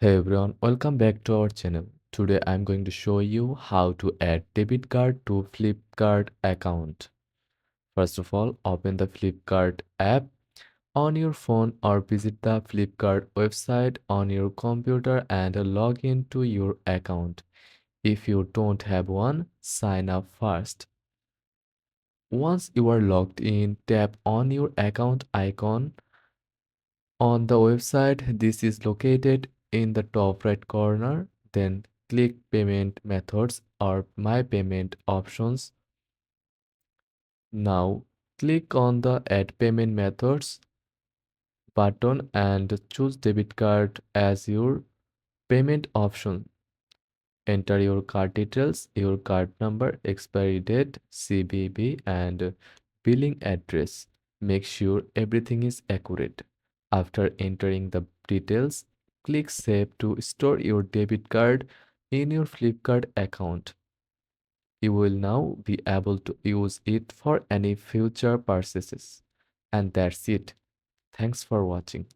Hey everyone, welcome back to our channel. Today I'm going to show you how to add debit card to Flipkart account. First of all, open the Flipkart app on your phone or visit the Flipkart website on your computer and log into your account. If you don't have one, sign up first. Once you are logged in, tap on your account icon on the website. This is located in the top right corner. Then click Payment Methods or My Payment options. Now click on the Add Payment Methods button and choose debit card as your payment option. Enter your card details, your card number, expiry date, CVV, and billing address. Make sure everything is accurate. After entering the details, click Save to store your debit card in your Flipkart account. You will now be able to use it for any future purchases. And that's it. Thanks for watching.